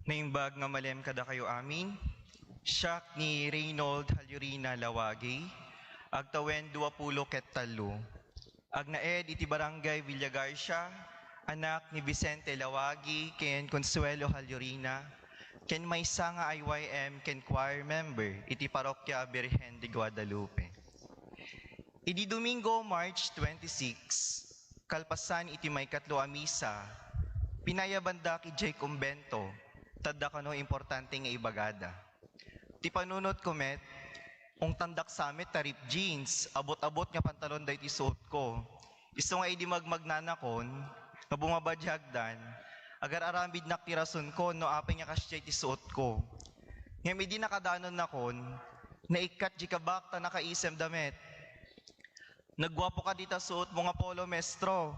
Naimbag nga malem kada kayo amin, siyak ni Reynold Halyurina Lawagi, agtawen 20 ket talo. Agnaed iti barangay Villa Garcia, anak ni Vicente Lawagi, ken Consuelo Halyurina, ken may nga IYM ken choir member iti parokya Birhen de Guadalupe. Idi Domingo, March 26, kalpasan iti may katlo a misa, pinayabanda ki Jay Convento, tadda kano importante nga ibagada. Ti panunot ko met, ung tandak samit tarip jeans, abot-abot nga pantalon da iti suot ko. Isto nga idi magmagnanakon, nga bumabadyagdan, agar arambid naktirason ko no apay nga kasya iti suot ko. Ngem idi nakadanon nakon, naikat di kabak ta nakaisem damet. Nagwapo ka dita suot mo nga polo mestro,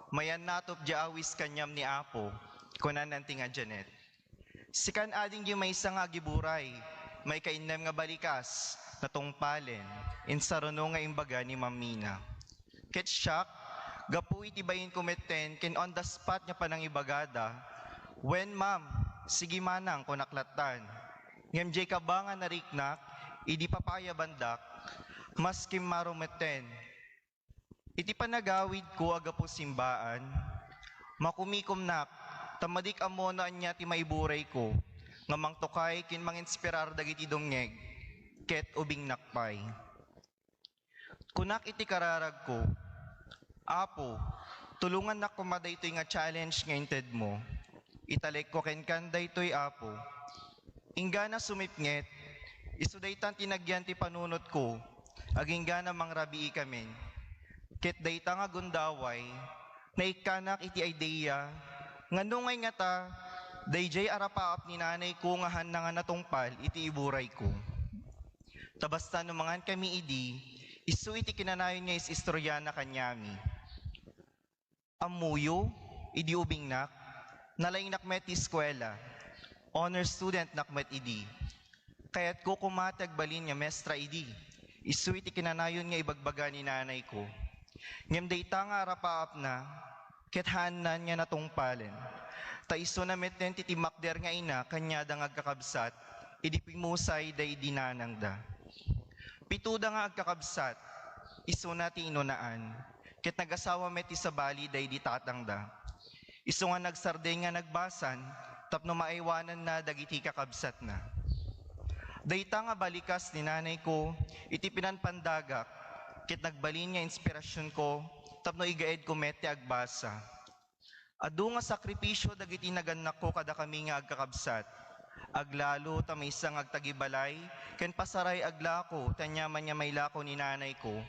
mayan natop di awis kanyam ni Apo, kunan nanti nga Janet. Sikan ading yung may isang agiburay, may kainam nga balikas, na tungpalen, insaruno nga imbaga ni Mamina. Ket siyak, gapu iti bayin kumeten, ken on the spot niya pa ng ibagada, when ma'am, sige manang kunaklatan. Ngem jay kabangan na riknak, idi papaya bandak, maskim marumeten. Iti panagawid ko agapo simbaan, makumikomnak, tamadik amono anya ti maiburay ko, nga mangtukay kin manginspirar dagiti dumngeg, ket ubing nakpay. Kunak iti kararag ko, Apo, tulungan na kumaday ito'y nga challenge nga inted mo. Italek ko ken kanday ito'y Apo. Ingga na sumipnget, isudaytan tinagyan ti panunot ko, agingga na mangrabii kamen. Ket dayta nga gundaway, naikanak iti idea, nga nungay nga ta, dayjay arapaap ni nanay ko nga han nga natungpal iti iburay ko. Tabasta numangan kami idi, isu iti kinanayon niya is istorya na kanyami. Amuyo, idi ubing nak, nalaing nakmet ti eskwela, honor student nakmet idi. Kaya't ko kumatag balin niya mestra idi, isu iti kinanayon niya ibagbaga ni nanay ko. Ngem dayta nga arapaap na, ket hanan niya natungpalen. Ta iso na meten ti timakder nga ina, kanya da nga agkakabsat, idi pimusay da idinanang da. Pituda nga agkakabsat, iso na ti inunaan, ket nagasawa met ti sabali da idi tatang da. Iso nga nagsarday nga nagbasan, tapno maiwanan na dagiti kakabsat na. Dayta nga balikas ni nanay ko, iti pinanpandagak, ket nagbalin nga inspirasyon ko, tapno igaed ko met ti agbasa. Adu nga sakripisyo dagiti naganak ko kada kami nga agkakabsat. Aglalo ta may isang agtagibalay, ken pasaray aglako, tanyaman niya may lako ni nanay ko,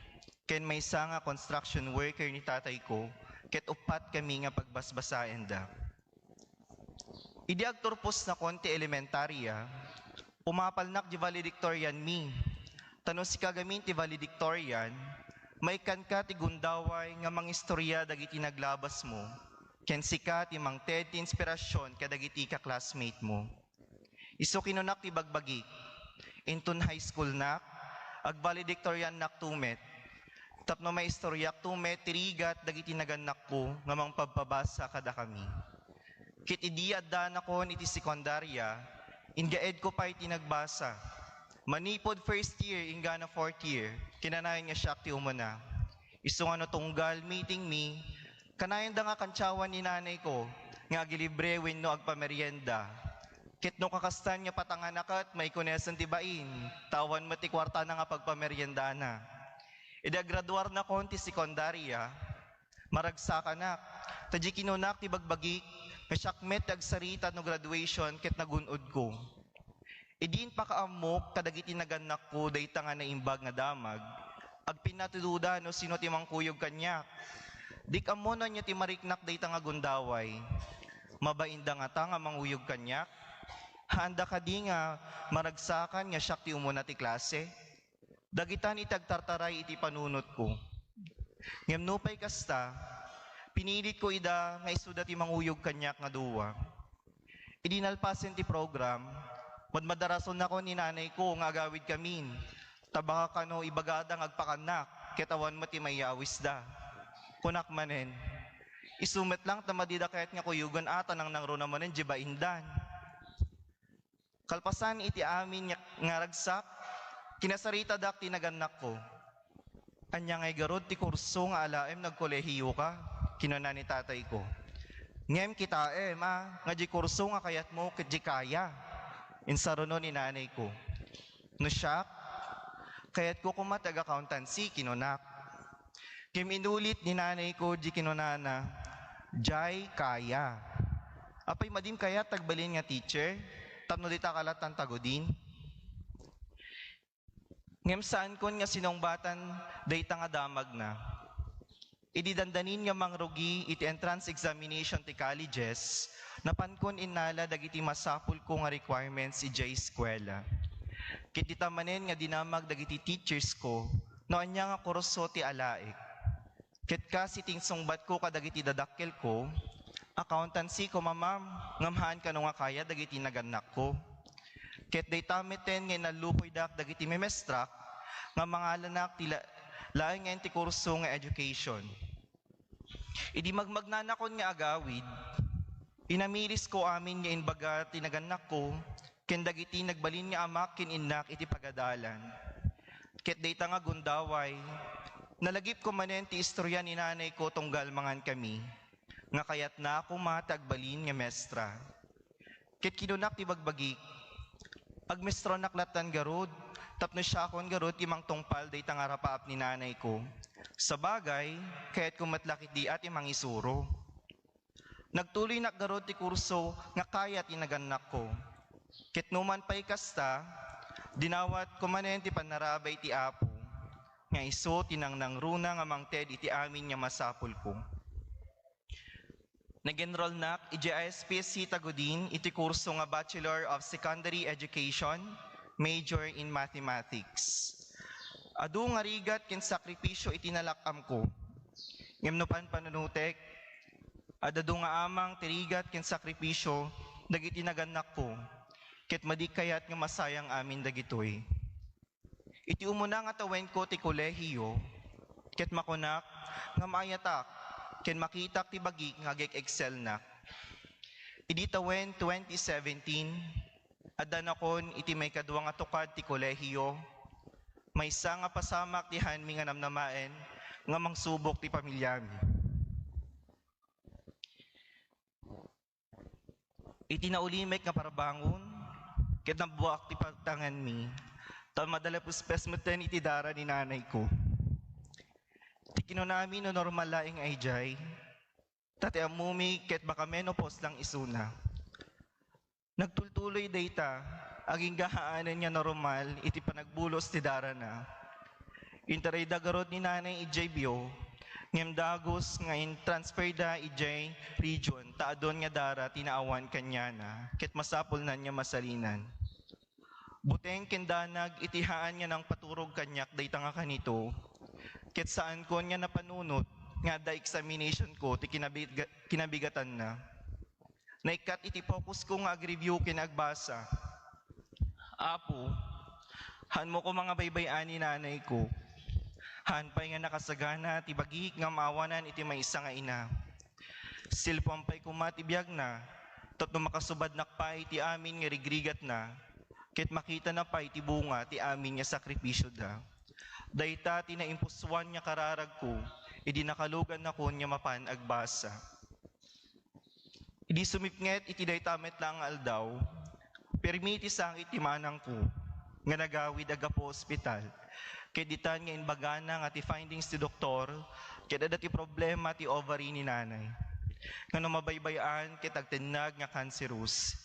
ken may isang nga construction worker ni tatay ko, ket upat kami nga pagbasbasaen da. Idi agturpos na konti elementarya, umapalnak di valedictorian mi. Tano si kagamin ti valedictorian, may kanka ti gundaway nga mangistorya dagiti naglabas mo, ken sika ti mangted ti inspirasyon kadagiti ka classmate mo. Iso kinunak ti bagbagi, inton high school nak, ag valedictorian nak tumet, tapno may istoryak tumet tirigat dagiti naganak ko nga mangpababasa kada kami. Kit idi adda nakon iti sekundarya, ingaed ko pa iti nagbasa. Manipod first year, inga na fourth year, kinanayon nga siya ti umuna. Iso nga no tunggal meeting me, kanayon da nga kantsawan ni nanay ko, nga agilibre wenno agpamerienda. Kit no kakastan nga patanganakat, may kunesan ti bain, tawan mo ti kwarta na nga pagpamerienda na. Ida graduar na konti sekundarya, maragsaka na, tadji kinunak ti bagbagi, nga syakmet agsarita no graduation, kit nagunod ko. Idin pakaamok kadagiti naganak ko dayta nga naimbag nga damag, ag pinatududa no sino ti mangkuyog kanyak. Dik amo na niya ti mariknak dayta nga gundaway, mabainda nga ta nga manguyog kanyak. Handa ka di nga maragsakan nga siyak ti umuna ti klase. Dagitan itagtartaray iti panunot ko. Ngem nupay kasta, pinilit ko ida nga isuda ti manguyog kanyak nga duwa. Idinalpasen ti program, madmadarason na ko ni nanay ko nga agawid kamin. Tabaka kano ibagadang agpakanak, ketawan mo ti mayawis da. Kunak manen, isumet lang tamadida kahit nga kuyugan ata nang nangro namanen jiba indan. Kalpasan iti amin nga ragsak, kinasarita dak tinaganak ko. Anya ngay garod ti kurso nga alaem nagkolehiyo ka, kinuna ni tatay ko. Ngem kita nga di kurso nga kayat mo ket di kaya. Insaruno ni nanay ko. No siya, kayat ko kumatag accountancy, kinunak. Kim inulit ni nanay ko di kinunana, jay kaya. Apay madim kaya tagbalin nga teacher, tapno di takalatan tagodin. Ngem saan kon nga sinongbatan dayta nga damag na. Ididandanin nga mangrugi iti entrance examination ti colleges, napankon inala dagiti masapul ko nga requirements ijay eskwela. Kiti tamanen nga dinamag dagiti teachers ko, no anya nga kurso ti alaik. Ket kasi tingsungbat ko kadagiti dadakkel ko, accountancy ko mamam, ngamhaan ka no nga kaya dagiti naganak ko. Ket day tameten nga nalupoy dak dagiti memestrak, nga mga lanak tila laing nga ti kurso nga education. Idi magmagnanakon nga agawid, inamiris ko amin nga inbaga tinaganak ko, ken dagiti nagbalin nga amak ken innak iti pagadalan. Ket dayta nga gundaway, nalagip ko manen ti istorya ni nanay ko tunggal mangan kami, nga kayat na ako matagbalin nga mestra. Ket kinunak ti bagbagi, agmestro naklatan garod, tapno siya akon garod imang tungpal dayta nga rapaap ni nanay ko. Sa bagay, kaya't kumatlakit di at imang isuro. Nagtuloy nakgarod ti kurso nga kayat inaganak ko. Ket numan pa'y kasta, dinawat kumanen ti panarabay ti apo, nga iso tinangnang runa nga mangted iti amin nga masapul ko. Nag-enroll nak iti ISPSC Tagudin iti kurso nga Bachelor of Secondary Education, major in Mathematics. Adu nga rigat ken sakripisyo itinalakam ko. Ngem panunutek, adadu nga amang tirigat ken sakripisyo dagiti naganak ko. Ket madikayat nga masayang amin dagitoy. Iti umuna nga tawen ko ti kolehiyo, ket makunak nga maayatak ken makitak ti bagi nga excel na. Idi tawen 2017, adanakon iti may kadwa nga tukad ti kolehiyo, maysa nga pasamak ti hanmi nga namnamaen nga mangsubok ti pamilyami. Iti naulimek nga parabangon, ket nabuak ti pagtangan mi, ta madala puspesmeten iti dara ni nanay ko. Ti kinunami no normal laing ayjay, tate amumi ket baka menopause lang isuna. Nagtultuloy dayta, aging gahaanan niya normal, iti panagbulos ti dara na. Interay dagarod ni nanay ijay biyo, ngem dagos nga in transfer da ijay region, taadon nga dara tinaawan kanya na, ket masapol na niya masalinan. Buteng kendanag itihaan niya ng paturog kanyak dayta nga kanito, ket saan ko niya napanunot, nga da examination ko ti kinabigatan na. Naikat iti focus ko nga ag-review kinagbasa. Apo, han mo ko mga baybayan ni nanay ko. Han pa'y nga nakasagana, ti bagik nga maawanan iti may isa nga ina. Silpon pa'y kumatibiyag na, tatno makasubad nakpay ti amin nga rigrigat na, ket makita na pa'y ti bunga ti amin nga sakripisyo da. Dayta ti naimpuswan nga kararag ko, idi nakalugan na ko niya mapan agbasa. Idi sumipnget iti daytamet lang aldaw, permiti sang iti manang ko, nga nagawid aga po ospital. Keditan nga inbagana nga ti findings ti doktor, keda ti problema ti ovary ni nanay. Nga mabaybayan kitag tinag nga cancerous.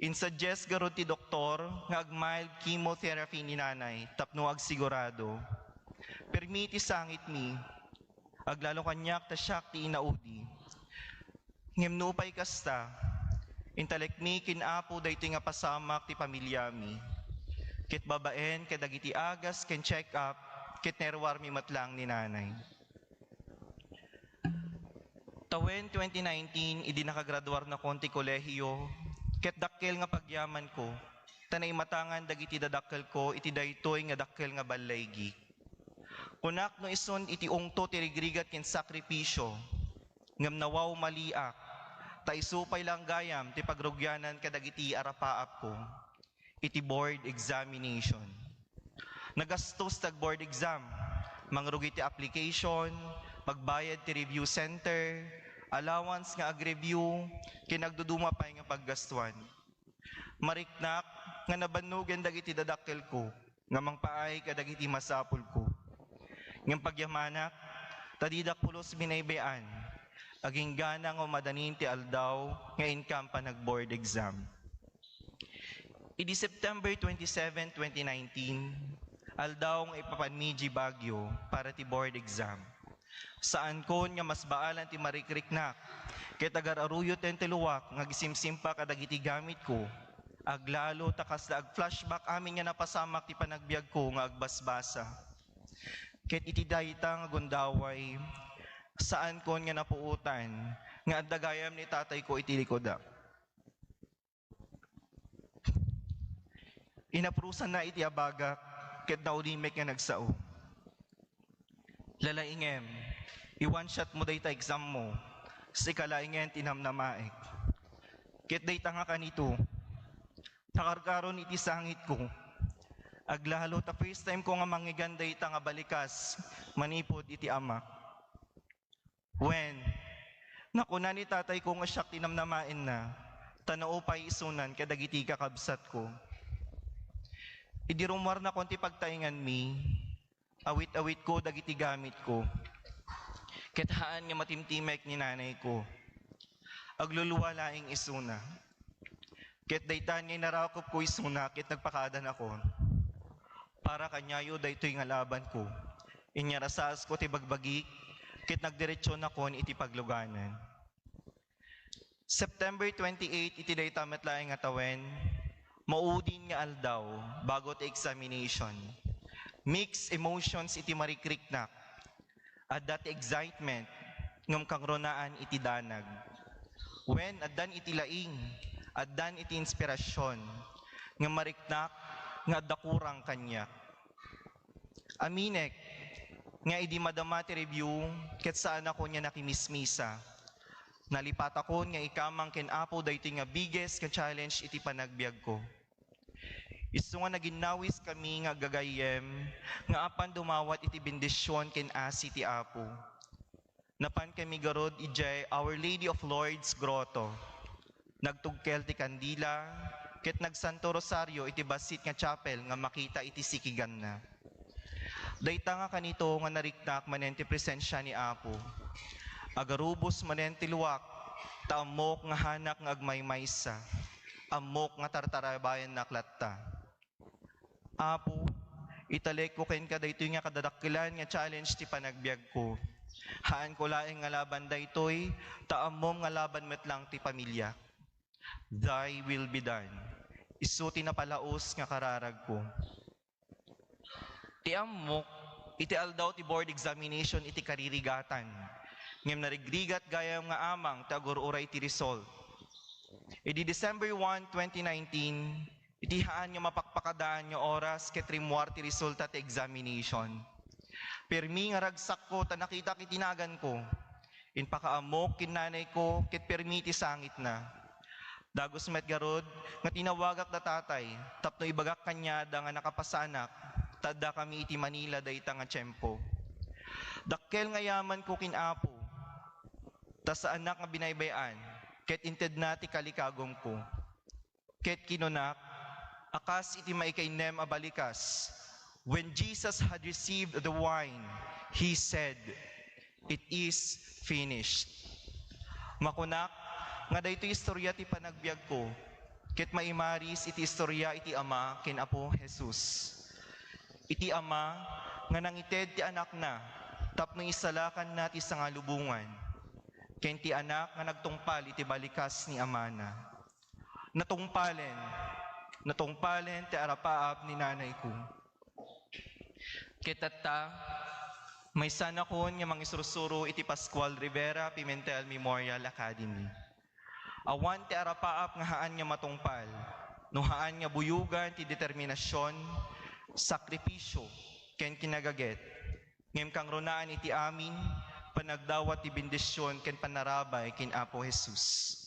Insuggest garod ti doktor nga ag-mild chemotherapy ni nanay, tapno agsigurado. Permiti sangit mi, aglalo kanyak ta siyak ti inaudi. Ngem nupay kasta, intalek mi kinapo daytoy nga pasamak ti pamilyami. Ket babaen kadagiti agas ken check up, ket nerwar mi matlang ni nanay. Tawen 2019, idi nakagraduar na konti kolehiyo, ket dakkel nga pagyaman ko, tanay matangan dagiti dadakkel ko, iti daytoy nga dakkel nga balaygi. Kunak no ison iti ungto ti rigrigat ken sakripisyo, ngem nawaw maliak, ta isupay lang gayam ti pagrugyanan kadagiti arapaap ko. iti board examination. Nagastos tag board exam, mangrugi ti application, pagbayad ti review center, allowance nga ag-review, kinagduduma pa nga paggastuan. Mariknak nga nabanugan dagiti dadakkel ko, nga mangpaay kadagiti masapul ko. Ngem pagyamanak, tadidak pulos binaybayan, aging gana nga madanin ti aldaw nga income pa nag-board exam. Idi September 27, 2019, aldaw nga ipapanmiji Baguio para ti board exam. Saan kon nga mas baalan ti marikriknak, ket agar-aruyo ten ti luwak nga gisimsimpa kadagiti gamit ko, aglalo takas da ag-flashback amin nga napasamak ti panagbiag ko nga agbasbasa. Ket iti dayta nga gundaway, saan kon nga napuutan, nga addagayam ni tatay ko iti likoda. Inaprusan na iti abagak, ket naulimek nga nagsao. Lalaingem, i-one shot mo dayta exam mo, si kalaingen tinamnamaek. Ket dayta nga kanito, nakarkaron iti sangit ko, aglalo ta first time ko nga manggigan dayta nga balikas, manipod iti ama. When, nakuna ni tatay ko nga siyak tinamnamain na, tanao pa isunan kadagiti kakabsat ko. Idi rumwar na konti pagtaingan mi, awit-awit ko dagiti gamit ko. Ket haan nga matimtimek ni nanay ko. Agluluwa laing isuna. Ket daytan nga narakop ko isuna, ket nagpakadan ako. Para kanyayo daytoy nga laban ko. Inyarasas ko ti bagbagi, ket nagdiretsyon ako iti pagluganan. September 28, iti dayta metlaeng nga tawen, maudin nga aldaw bago ti examination. Mixed emotions iti marikriknak. At that excitement ngam kang ronaan iti danag. When addan iti laing, addan iti inspirasyon, nga mariknak nga dakurang kanya. Aminek, nga idi madama ti review, ket saan ako niya nakimismisa. Nalipat ako nga ikamang kenapo daytoy nga biggest nga challenge iti panagbiag ko. Isu nga naginawis kami nga gagayem, nga apan dumawat iti bendisyon ken asi ti Apo. Napan kami garod ijay Our Lady of Lourdes Grotto. Nagtugkel ti kandila, ket nagsanto rosaryo iti basit nga chapel nga makita iti sikigan na. Dayta nga kanito nga nariknak manen ti presensya ni Apo. Agarubos manen ti luwak, taamok nga hanak nga agmaymaysa, amok nga tartarabayan na klatta. Apo, italek ko ken ka daytoy nga kadadakkelan nga challenge ti panagbiag ko. Haan ko laeng nga laban daytoy, taamom nga laban met lang ti pamilya. Thy will be done. Isu ti napalaos nga kararag ko. Ti amok, iti aldaw ti board examination iti karirigatan. Ngem narigrigat gayam nga amang tagururay ti result. Idi December 1, 2019, iti haan nga mapakpakadaan nga oras ket rimuar ti resulta ti examination. Permi nga ragsak ko ta nakita kitinagan ko. Inpakaamok kin nanay ko ket permi ti sangit na. Dagos met garod nga tinawagak da tatay tapno ibagak kanya da nga nakapasanak tadda kami iti Manila dayta nga tiyempo. Dakkel nga yaman ko kin Apo. Ta sa anak nga binaybayan, ket inted na ti kalikagom ko. Ket kinunak, akas iti maikaynem a balikas. When Jesus had received the wine, He said, "It is finished." Makunak, nga dayto istorya ti panagbiag ko, ket maimaris iti istorya iti Ama ken Apo Jesus. Iti Ama, nga nangited ti anak na, tapno isalakan na ti sangalubungan. Ken ti anak nga nagtungpal iti balikas ni Ama na. Natungpalen ti arapaap ni nanay ko. Kitatta, may sana kon nga mangisurusuro iti Pascual Rivera Pimentel Memorial Academy. Awan ti arapaap nga haan nga matungpal, no haan nga buyugan ti determinasyon, sakripisyo, ken kinagaget. Ngem kang runaan iti amin, panagdawat ti bendisyon ken panarabay ken Apo Jesus.